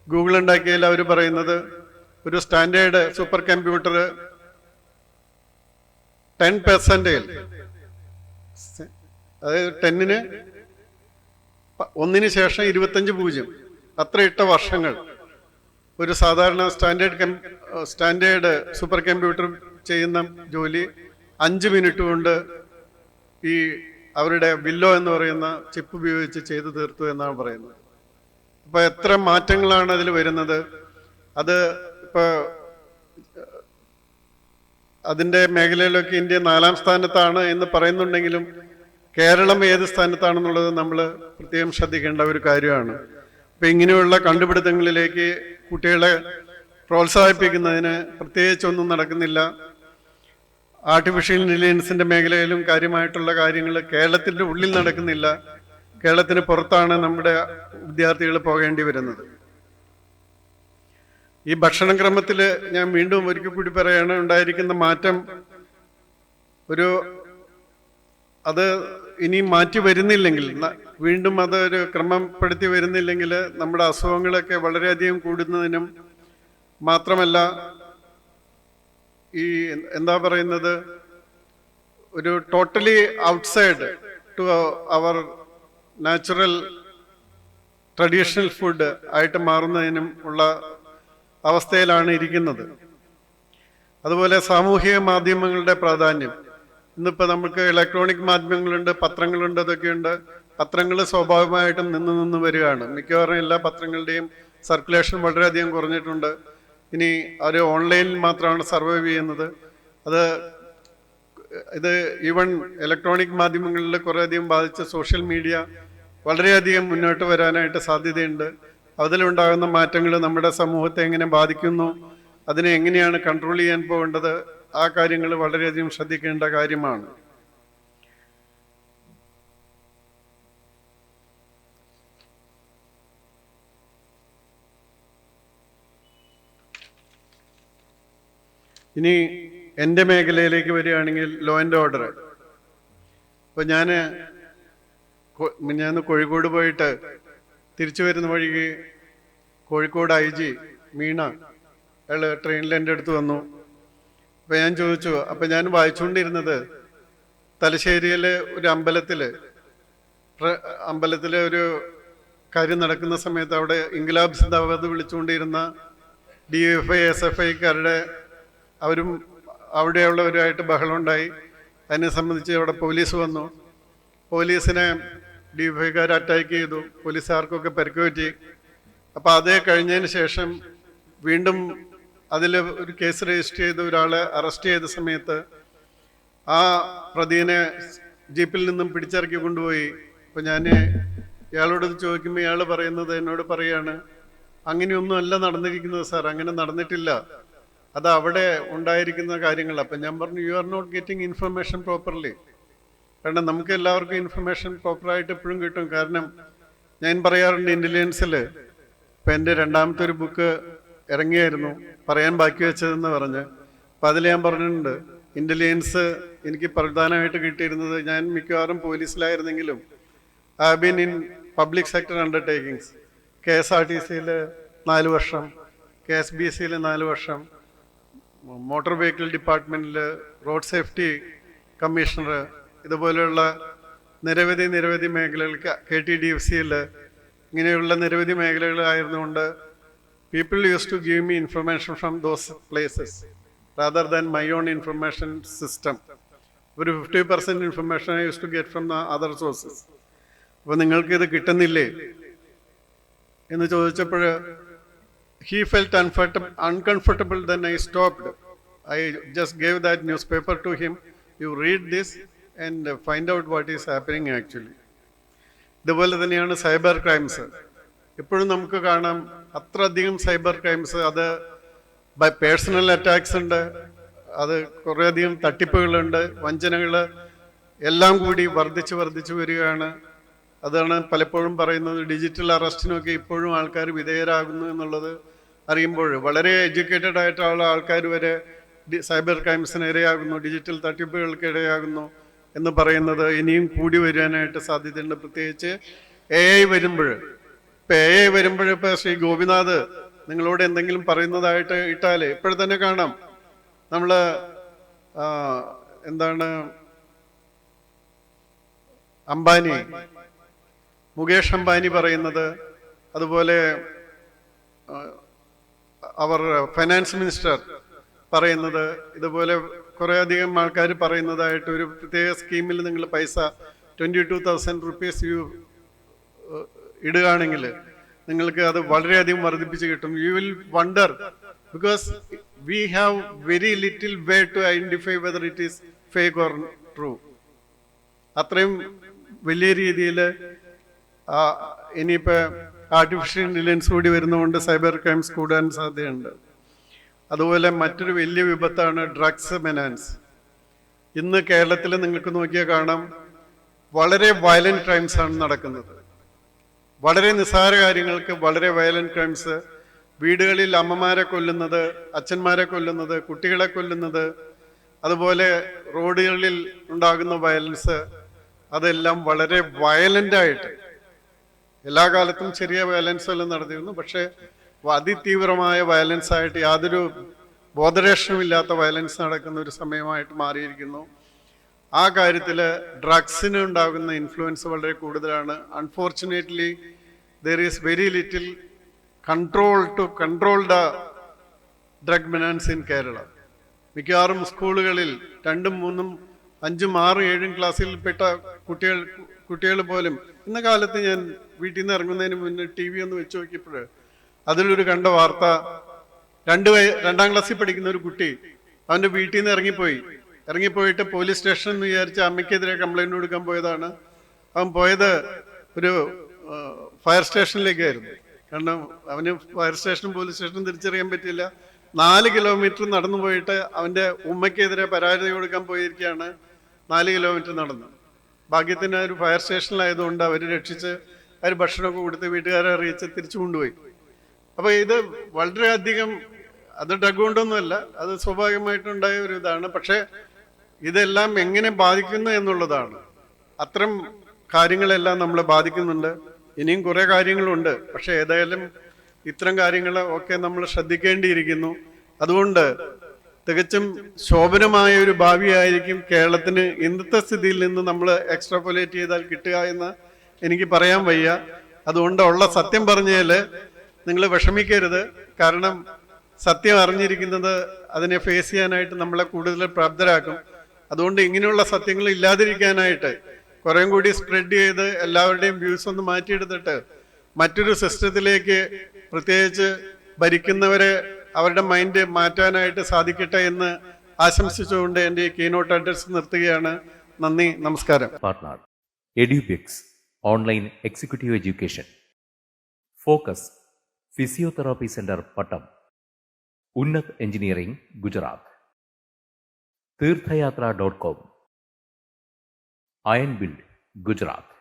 A: ഗൂഗിൾ ഉണ്ടാക്കിയതിൽ അവർ പറയുന്നത് ഒരു സ്റ്റാൻഡേർഡ് സൂപ്പർ കമ്പ്യൂട്ടർ 10%, അതായത് 10ന് ഒന്നിന് ശേഷം 25-0 അത്ര ഇട്ട വർഷങ്ങൾ. ഒരു സാധാരണ സ്റ്റാൻഡേർഡ് സൂപ്പർ കമ്പ്യൂട്ടർ ചെയ്യുന്ന ജോലി 5 മിനിറ്റ് കൊണ്ട് ഈ അവരുടെ വില്ലോ എന്ന് പറയുന്ന ചിപ്പ് ഉപയോഗിച്ച് ചെയ്തു തീർത്തു എന്നാണ് പറയുന്നത്. അപ്പൊ എത്ര മാറ്റങ്ങളാണ് അതിൽ വരുന്നത്. അത് ഇപ്പൊ അതിന്റെ മേഖലയിലൊക്കെ ഇന്ത്യ 4ാം സ്ഥാനത്താണ് എന്ന് പറയുന്നുണ്ടെങ്കിലും കേരളം ഏത് സ്ഥാനത്താണെന്നുള്ളത് നമ്മൾ പ്രത്യേകം ശ്രദ്ധിക്കേണ്ട ഒരു കാര്യമാണ്. അപ്പൊ ഇങ്ങനെയുള്ള കണ്ടുപിടുത്തങ്ങളിലേക്ക് കുട്ടികളെ പ്രോത്സാഹിപ്പിക്കുന്നതിന് പ്രത്യേകിച്ചൊന്നും നടക്കുന്നില്ല. ആർട്ടിഫിഷ്യൽ ഇന്റലിജൻസിന്റെ മേഖലയിലും കാര്യമായിട്ടുള്ള കാര്യങ്ങൾ കേരളത്തിന്റെ ഉള്ളിൽ നടക്കുന്നില്ല. കേരളത്തിന് പുറത്താണ് നമ്മുടെ വിദ്യാർത്ഥികൾ പോകേണ്ടി വരുന്നത്. ഈ ഭക്ഷണക്രമത്തിൽ ഞാൻ വീണ്ടും ഒരിക്കൽ കൂടി പറയാണ്, ഉണ്ടായിരിക്കുന്ന മാറ്റം അത് ഇനി മാറ്റി വരുന്നില്ലെങ്കിൽ, വീണ്ടും അതൊരു ക്രമപ്പെടുത്തി വരുന്നില്ലെങ്കിൽ നമ്മുടെ അസുഖങ്ങളൊക്കെ വളരെയധികം കൂടുന്നതിനും മാത്രമല്ല ഈ എന്താ പറയുന്നത് ഒരു ടോട്ടലി ഔട്ട്സൈഡ് ടു അവർ നാച്ചുറൽ ട്രഡീഷണൽ ഫുഡ് ആയിട്ട് മാറുന്നതിനും ഉള്ള അവസ്ഥയിലാണ് ഇരിക്കുന്നത്. അതുപോലെ സാമൂഹിക മാധ്യമങ്ങളുടെ പ്രാധാന്യം. ഇന്നിപ്പോൾ നമുക്ക് ഇലക്ട്രോണിക് മാധ്യമങ്ങളുണ്ട്, പത്രങ്ങളുണ്ട്, അതൊക്കെയുണ്ട്. പത്രങ്ങൾ സ്വാഭാവികമായിട്ടും നിന്ന് വരികയാണ്. മിക്കവാറും എല്ലാ പത്രങ്ങളുടെയും സർക്കുലേഷൻ വളരെയധികം കുറഞ്ഞിട്ടുണ്ട്. ഇനി അവർ ഓൺലൈനിൽ മാത്രമാണ് സർവൈവ് ചെയ്യുന്നത്. ഇത് ഈവൻ ഇലക്ട്രോണിക് മാധ്യമങ്ങളിൽ കുറേയധികം ബാധിച്ച സോഷ്യൽ മീഡിയ വളരെയധികം മുന്നോട്ട് വരാനായിട്ട് സാധ്യതയുണ്ട്. അതിലുണ്ടാകുന്ന മാറ്റങ്ങൾ നമ്മുടെ സമൂഹത്തെ എങ്ങനെ ബാധിക്കുന്നു, അതിനെ എങ്ങനെയാണ് കൺട്രോൾ ചെയ്യാൻ പോകേണ്ടത്, ആ കാര്യങ്ങൾ വളരെയധികം ശ്രദ്ധിക്കേണ്ട കാര്യമാണ്. ഇനി എൻ്റെ മേഖലയിലേക്ക് വരികയാണെങ്കിൽ ലോ ആൻഡ് ഓർഡർ. ഇപ്പൊ ഞാൻ കോഴിക്കോട് പോയിട്ട് തിരിച്ചു വരുന്ന വഴിക്ക് കോഴിക്കോട് IG മീണ അയാള് ട്രെയിനിൽ എൻ്റെ അടുത്ത് വന്നു. അപ്പൊ ഞാൻ ചോദിച്ചു, അപ്പൊ ഞാൻ വായിച്ചുകൊണ്ടിരുന്നത് തലശ്ശേരിയിലെ ഒരു അമ്പലത്തിലെ ഒരു കാര്യം നടക്കുന്ന സമയത്ത് അവിടെ ഇൻക്ലാബ് സിന്ദാബാദ് വിളിച്ചുകൊണ്ടിരുന്ന DYFI SFIക്കാരുടെ അവരും അവിടെയുള്ളവരുമായിട്ട് ബഹളമുണ്ടായി. അതിനെ സംബന്ധിച്ച് അവിടെ പോലീസ് വന്നു. പോലീസിനെ DYFIക്കാർ അറ്റാക്ക് ചെയ്തു. പോലീസുകാർക്കൊക്കെ പരിക്ക് പറ്റി. അപ്പം അതേ കഴിഞ്ഞതിന് ശേഷം വീണ്ടും അതിൽ ഒരു കേസ് രജിസ്റ്റർ ചെയ്ത് ഒരാളെ അറസ്റ്റ് ചെയ്ത സമയത്ത് ആ പ്രതിയെ ജീപ്പിൽ നിന്നും പിടിച്ചിറക്കി കൊണ്ടുപോയി. അപ്പം ഞാൻ ഇയാളോട് ചോദിക്കുമ്പോൾ ഇയാൾ എന്നോട് പറയാണ്, അങ്ങനെയൊന്നും അല്ല നടന്നിരിക്കുന്നത് സാർ, അങ്ങനെ നടന്നിട്ടില്ല, അത് അവിടെ ഉണ്ടായിരിക്കുന്ന കാര്യങ്ങൾ. അപ്പം ഞാൻ പറഞ്ഞു, you are not getting information properly. കാരണം നമുക്ക് എല്ലാവർക്കും ഇൻഫർമേഷൻ പ്രോപ്പറായിട്ട് എപ്പോഴും കിട്ടും. കാരണം ഞാൻ പറയാറുണ്ട് ഇന്റലിജൻസിൽ ഇപ്പം എൻ്റെ 2ാമത്തെ ഒരു ബുക്ക് ഇറങ്ങിയായിരുന്നു, പറയാൻ ബാക്കി വെച്ചതെന്ന് പറഞ്ഞ്. അപ്പം അതിൽ ഞാൻ പറഞ്ഞിട്ടുണ്ട്, ഇന്റലിജൻസ് എനിക്ക് പ്രധാനമായിട്ട് കിട്ടിയിരുന്നത്, ഞാൻ മിക്കവാറും പോലീസിലായിരുന്നെങ്കിലും I have been in public sector undertakings. KSRTCയിൽ 4 വർഷം, KSBCയിൽ 4 വർഷം, മോട്ടോർ വെഹിക്കിൾ ഡിപ്പാർട്ട്മെൻറ്റിൽ റോഡ് സേഫ്റ്റി കമ്മീഷണർ, ഇതുപോലെയുള്ള നിരവധി മേഖലകൾ, KTDFCയിൽ ഇങ്ങനെയുള്ള നിരവധി മേഖലകളായിരുന്നുകൊണ്ട് people used to give me information from those places rather than my own information system. ഒരു 50% information I used to get from the other sources. അപ്പോൾ നിങ്ങൾക്ക് ഇത് കിട്ടുന്നില്ലേ എന്ന് ചോദിച്ചപ്പോൾ he felt uncomfortable. Then I stopped. I just gave that newspaper to him. You read this and find out what is happening actually. ഇതുപോലെ തന്നെയാണ് cyber crimes. ഇപ്പോഴും നമുക്ക് കാണാം അത്രയധികം സൈബർ ക്രൈംസ്. അത് പേഴ്സണൽ അറ്റാക്സ് ഉണ്ട്, അത് കുറേയധികം തട്ടിപ്പുകളുണ്ട്, വഞ്ചനകൾ എല്ലാം കൂടി വർദ്ധിച്ചു വരികയാണ്. അതാണ് പലപ്പോഴും പറയുന്നത്, ഡിജിറ്റൽ അറസ്റ്റിനൊക്കെ ഇപ്പോഴും ആൾക്കാർ വിധേയരാകുന്നു എന്നുള്ളത് അറിയുമ്പോൾ വളരെ എഡ്യൂക്കേറ്റഡ് ആയിട്ടുള്ള ആൾക്കാർ വരെ സൈബർ ക്രൈംസിന് ഇരയാകുന്നു, ഡിജിറ്റൽ തട്ടിപ്പുകൾക്ക് ഇരയാകുന്നു എന്ന് പറയുന്നത് ഇനിയും കൂടി വരാനായിട്ട് സാധ്യതയുണ്ട്. പ്രത്യേകിച്ച് AI വരുമ്പോൾ. ഇപ്പം AI വരുമ്പോൾ ഇപ്പം ശ്രീ ഗോപിനാഥ് നിങ്ങളോട് എന്തെങ്കിലും പറയുന്നതായിട്ട് ഇട്ടാൽ ഇപ്പോഴത്തന്നെ കാണാം, നമ്മൾ അംബാനി മുകേഷ് അംബാനി പറയുന്നത്, അതുപോലെ അവർ ഫൈനാൻസ് മിനിസ്റ്റർ പറയുന്നത്, ഇതുപോലെ കുറേ അധികം ആൾക്കാർ പറയുന്നതായിട്ട് ഒരു പ്രത്യേക സ്കീമിൽ നിങ്ങൾ പൈസ 22,000 റുപ്പീസ് ഇടുകയാണെങ്കിൽ നിങ്ങൾക്ക് അത് വളരെയധികം വർദ്ധിപ്പിച്ച് കിട്ടും. You will wonder, because we have very little way to identify whether it is fake or true. അത്രയും വലിയ രീതിയിൽ ഇനിയിപ്പോൾ ആർട്ടിഫിഷ്യൽ ഇന്റലിജൻസ് കൂടി വരുന്നതുകൊണ്ട് സൈബർ ക്രൈംസ് കൂടാൻ സാധ്യതയുണ്ട്. അതുപോലെ മറ്റൊരു വലിയ വിപത്താണ് ഡ്രഗ്സ് മെനാൻസ്. ഇന്ന് കേരളത്തിൽ നിങ്ങൾക്ക് നോക്കിയാൽ കാണാം, വളരെ വയലന്റ് ക്രൈംസ് ആണ് നടക്കുന്നത്. വളരെ നിസ്സാര കാര്യങ്ങൾക്ക് വളരെ വയലന്റ് ക്രൈംസ്. വീടുകളിൽ അമ്മമാരെ കൊല്ലുന്നത്, അച്ഛന്മാരെ കൊല്ലുന്നത്, കുട്ടികളെ കൊല്ലുന്നത്, അതുപോലെ റോഡുകളിൽ ഉണ്ടാകുന്ന വയലൻസ്, അതെല്ലാം വളരെ വയലൻ്റായിട്ട്, എല്ലാ കാലത്തും ചെറിയ വയലൻസ് എല്ലാം നടത്തിയിരുന്നു, പക്ഷേ അതിതീവ്രമായ വയലൻസ് ആയിട്ട് യാതൊരു ബോധരക്ഷണമില്ലാത്ത വയലൻസ് നടക്കുന്ന ഒരു സമയമായിട്ട് മാറിയിരിക്കുന്നു. ആ കാര്യത്തിൽ ഡ്രഗ്സിന് ഉണ്ടാകുന്ന ഇൻഫ്ലുവൻസ് വളരെ കൂടുതലാണ്. Unfortunately there is very little control the drug menace in Kerala. മിക്കവാറും സ്കൂളുകളിൽ 2, 3, 5, 6, 7 ക്ലാസ്സിൽപ്പെട്ട കുട്ടികൾ പോലും, ഇന്ന കാലത്ത് ഞാൻ വീട്ടിൽ നിന്ന് ഇറങ്ങുന്നതിന് മുന്നേ TV ഒന്ന് വെച്ച് നോക്കിയപ്പോൾ അതിലൊരു കണ്ട വാർത്ത, 2ാം ക്ലാസ്സിൽ പഠിക്കുന്ന ഒരു കുട്ടി അവൻ്റെ വീട്ടിൽ നിന്ന് ഇറങ്ങിപ്പോയിട്ട് പോലീസ് സ്റ്റേഷൻ എന്ന് വിചാരിച്ച അമ്മയ്ക്കെതിരെ കംപ്ലൈൻറ്റ് കൊടുക്കാൻ പോയതാണ്. അവൻ പോയത് ഒരു ഫയർ സ്റ്റേഷനിലേക്കായിരുന്നു. കാരണം അവന് ഫയർ സ്റ്റേഷനും പോലീസ് സ്റ്റേഷനും തിരിച്ചറിയാൻ പറ്റില്ല. 4 കിലോമീറ്റർ നടന്നു പോയിട്ട് അവൻ്റെ ഉമ്മയ്ക്കെതിരെ പരാതി കൊടുക്കാൻ പോയിരിക്കുകയാണ്. 4 കിലോമീറ്റർ നടന്നു. ഭാഗ്യത്തിന് ഒരു ഫയർ സ്റ്റേഷനിലായതുകൊണ്ട് അവർ രക്ഷിച്ച് അവർ ഭക്ഷണമൊക്കെ കൊടുത്ത് വീട്ടുകാരെ അറിയിച്ച് തിരിച്ചു കൊണ്ടുപോയി. അപ്പോൾ ഇത് വളരെയധികം, അത് ഡ്രഗ് കൊണ്ടൊന്നുമല്ല, അത് സ്വാഭാവികമായിട്ടുണ്ടായ ഒരു ഇതാണ്. പക്ഷേ ഇതെല്ലാം എങ്ങനെ ബാധിക്കുന്നു എന്നുള്ളതാണ്. അത്തരം കാര്യങ്ങളെല്ലാം നമ്മളെ ബാധിക്കുന്നുണ്ട്. ഇനിയും കുറേ കാര്യങ്ങളുണ്ട്. പക്ഷെ ഏതായാലും ഇത്തരം കാര്യങ്ങൾ ഒക്കെ നമ്മൾ ശ്രദ്ധിക്കേണ്ടിയിരിക്കുന്നു. അതുകൊണ്ട് തികച്ചും ശോഭനമായ ഒരു ഭാവിയായിരിക്കും കേരളത്തിന് ഇന്നത്തെ സ്ഥിതിയിൽ നിന്ന് നമ്മൾ എക്സ്ട്രാപോലേറ്റ് ചെയ്താൽ കിട്ടുക എന്ന് എനിക്ക് പറയാൻ വയ്യ. അതുകൊണ്ട് ഉള്ള സത്യം പറഞ്ഞാൽ നിങ്ങൾ വിഷമിക്കരുത്. കാരണം സത്യം അറിഞ്ഞിരിക്കുന്നത് അതിനെ ഫേസ് ചെയ്യാനായിട്ട് നമ്മളെ കൂടുതൽ പ്രാപ്തരാക്കും. അതുകൊണ്ട് ഇങ്ങനെയുള്ള സത്യങ്ങൾ ഇല്ലാതിരിക്കാനായിട്ട് കുറേ കൂടി സ്പ്രെഡ് ചെയ്ത് എല്ലാവരുടെയും വ്യൂസ് ഒന്ന് മാറ്റിയെടുത്തിട്ട് മറ്റൊരു സിസ്റ്റത്തിലേക്ക്, പ്രത്യേകിച്ച് ഭരിക്കുന്നവരെ അവരുടെ മൈൻഡ് മാറ്റാനായിട്ട് സാധിക്കട്ടെ എന്ന് ആശംസിച്ചുകൊണ്ട് എൻ്റെ കീനോട്ട് അഡ്രസ് നിർത്തുകയാണ്. നന്ദി, നമസ്കാരം.
B: Partner Edubix online executive education, focus physiotherapy centre Pattom, Unnat engineering Gujarat, തീർത്ഥയാത്ര.com, അയൺ ബിൽഡ് ഗുജറാത്ത്.